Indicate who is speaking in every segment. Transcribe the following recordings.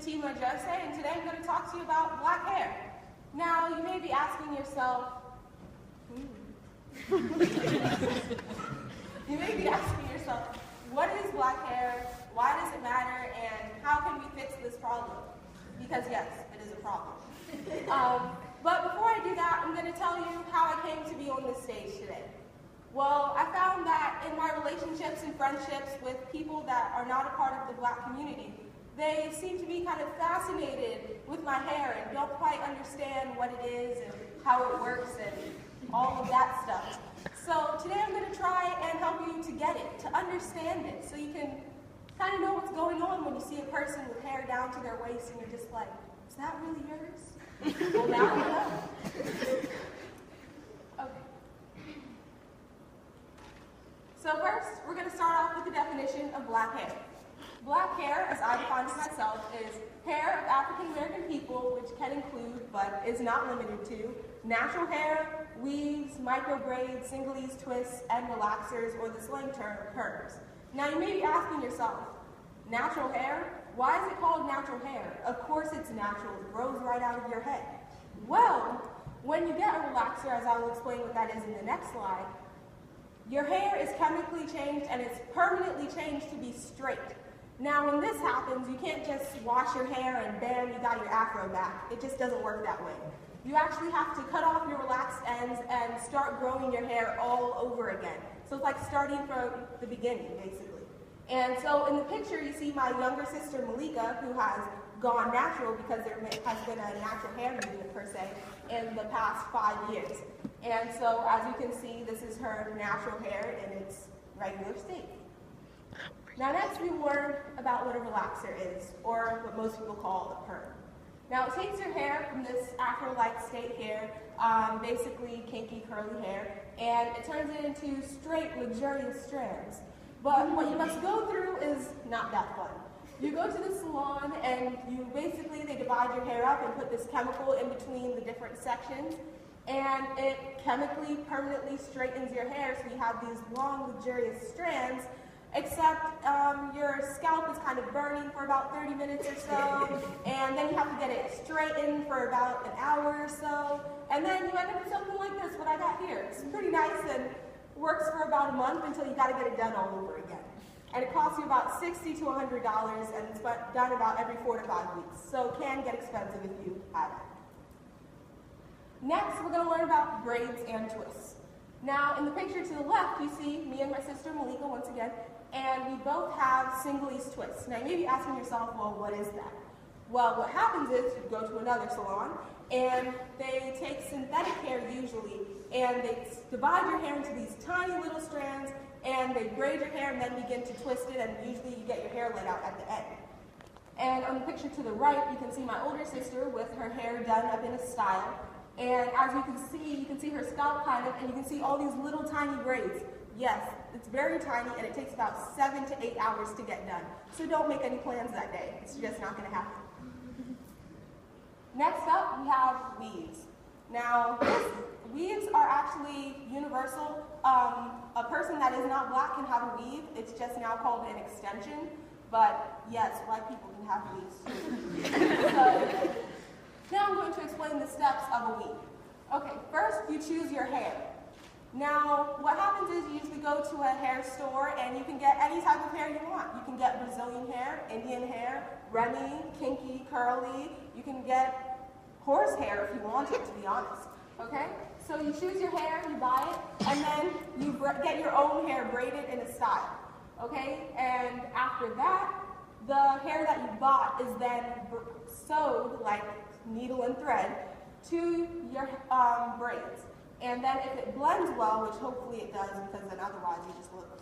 Speaker 1: Fatima and today I'm going to talk to you about black hair. Now, you may be asking yourself, what is black hair, why does it matter, and how can we fix this problem? Because yes, it is a problem. But before I do that, I'm going to tell you how I came to be on this stage today. Well, I found that in my relationships and friendships with people that are not a part of the black community, they seem to be kind of fascinated with my hair and don't quite understand what it is and how it works and all of that stuff. So today I'm going to try and help you to get it, to understand it, so you can kind of know what's going on when you see a person with hair down to their waist and you're just like, is that really yours? Well, now you know. Okay. So first, we're going to start off with the definition of black hair. Black hair, as I define it myself, is hair of African American people, which can include, but is not limited to, natural hair, weaves, micro braids, singlies, twists, and relaxers, or the slang term, perms. Now you may be asking yourself, natural hair? Why is it called natural hair? Of course it's natural, it grows right out of your head. Well, when you get a relaxer, as I will explain what that is in the next slide, your hair is chemically changed and it's permanently changed to be straight. Now when this happens, you can't just wash your hair and bam, you got your afro back. It just doesn't work that way. You actually have to cut off your relaxed ends and start growing your hair all over again. So it's like starting from the beginning, basically. And so in the picture, you see my younger sister, Malika, who has gone natural because there has been a natural hair movement, per se, in the past 5 years. And so, as you can see, this is her natural hair in its regular state. Now next, we learn about what a relaxer is, or what most people call a perm. Now it takes your hair from this afro-like state here, basically kinky, curly hair, and it turns it into straight, luxurious strands. But what you must go through is not that fun. You go to the salon and they divide your hair up and put this chemical in between the different sections, and it chemically, permanently straightens your hair so you have these long, luxurious strands, except your scalp is kind of burning for about 30 minutes or so, and then you have to get it straightened for about an hour or so, and then you end up with something like this, what I got here. It's pretty nice and works for about a month until you got to get it done all over again. And it costs you about $60 to $100, and it's done about every 4 to 5 weeks, so it can get expensive if you have it. Next, we're going to learn about braids and twists. Now, in the picture to the left, you see me and my sister Malika once again, and we both have singlies twists. Now, you may be asking yourself, well, what is that? Well, what happens is you go to another salon, and they take synthetic hair usually, and they divide your hair into these tiny little strands, and they braid your hair and then begin to twist it, and usually you get your hair let out at the end. And on the picture to the right, you can see my older sister with her hair done up in a style. And as you can see her scalp kind of, and you can see all these little tiny braids. Yes, it's very tiny, and it takes about 7 to 8 hours to get done. So don't make any plans that day. It's just not going to happen. Next up, we have weaves. Now, weaves are actually universal. A person that is not black can have a weave. It's just now called an extension. But yes, white people can have weaves too. So, now I'm going to explain the steps of a weave. Okay, first you choose your hair. Now, what happens is you usually go to a hair store and you can get any type of hair you want. You can get Brazilian hair, Indian hair, Remy, kinky, curly. You can get horse hair if you want it, to be honest. Okay? So you choose your hair, you buy it, and then you get your own hair braided in a style. Okay? And after that, the hair that you bought is then sewed, like needle and thread, to your braids. And then if it blends well, which hopefully it does, because then otherwise you just look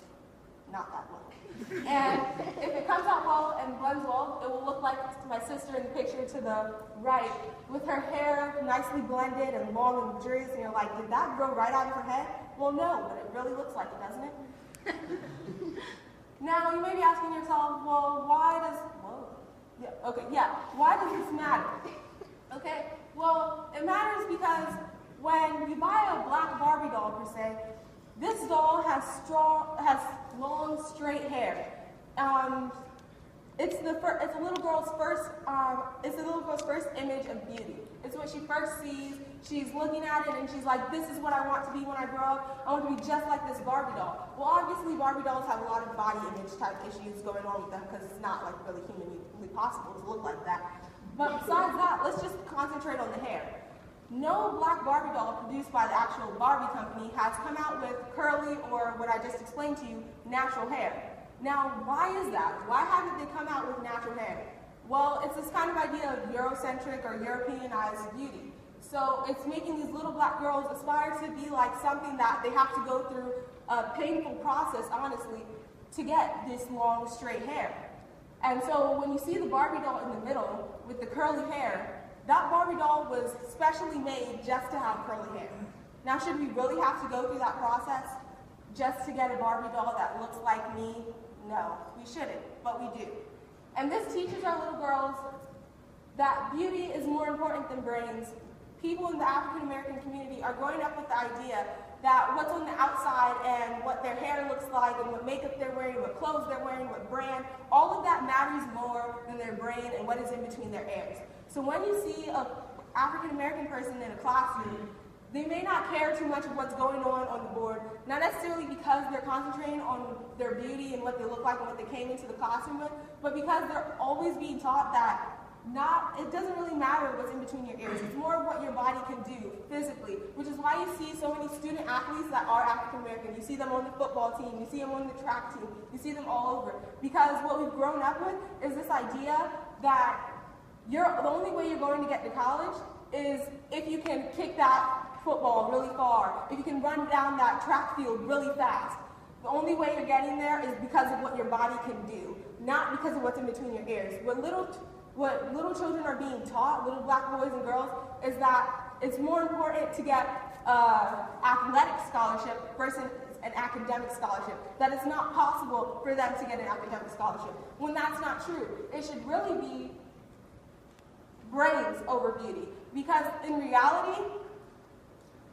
Speaker 1: not that well. And if it comes out well and blends well, it will look like my sister in the picture to the right, with her hair nicely blended and long and luxurious, and you're like, did that grow right out of her head? Well, no, but it really looks like it, doesn't it? Now, you may be asking yourself, well, why does this matter? Okay, well, it matters because when you buy a black Barbie doll, per se, this doll has long, straight hair. It's a little girl's first image of beauty. It's what she first sees. She's looking at it and she's like, this is what I want to be when I grow up. I want to be just like this Barbie doll. Well, obviously Barbie dolls have a lot of body image type issues going on with them because it's not like really humanly possible to look like that. But besides that, let's just concentrate on the hair. No black Barbie doll produced by the actual Barbie company has come out with curly or what I just explained to you, natural hair. Now, why is that? Why haven't they come out with natural hair? Well, it's this kind of idea of Eurocentric or Europeanized beauty. So it's making these little black girls aspire to be like something that they have to go through a painful process, honestly, to get this long, straight hair. And so when you see the Barbie doll in the middle with the curly hair, that Barbie doll was specially made just to have curly hair. Now, should we really have to go through that process just to get a Barbie doll that looks like me? No, we shouldn't, but we do. And this teaches our little girls that beauty is more important than brains. People in the African American community are growing up with the idea that what's on the outside and what their hair looks like and what makeup they're wearing, what clothes they're wearing, what brand, all of that matters more than their brain and what is in between their ears. So when you see an African American person in a classroom, they may not care too much of what's going on the board, not necessarily because they're concentrating on their beauty and what they look like and what they came into the classroom with, but because they're always being taught that it doesn't really matter what's in between your ears. It's more of what your body can do physically, which is why you see so many student athletes that are African American. You see them on the football team, you see them on the track team, you see them all over. Because what we've grown up with is this idea that the only way you're going to get to college is if you can kick that football really far, if you can run down that track field really fast. The only way you're getting there is because of what your body can do, not because of what's in between your ears. What little children are being taught, little black boys and girls, is that it's more important to get athletic scholarship versus an academic scholarship. That it's not possible for them to get an academic scholarship. When that's not true, it should really be brains over beauty. Because in reality,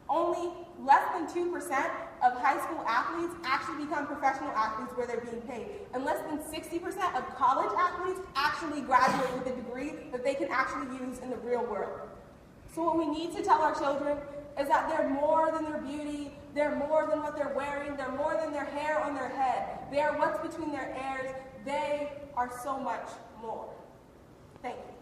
Speaker 1: only less than 2% of high school athletes actually become professional athletes where they're being paid. And less than 60% of college athletes actually graduate with a degree that they can actually use in the real world. So what we need to tell our children is that they're more than their beauty, they're more than what they're wearing, they're more than their hair on their head. They are what's between their ears. They are so much more. Thank you.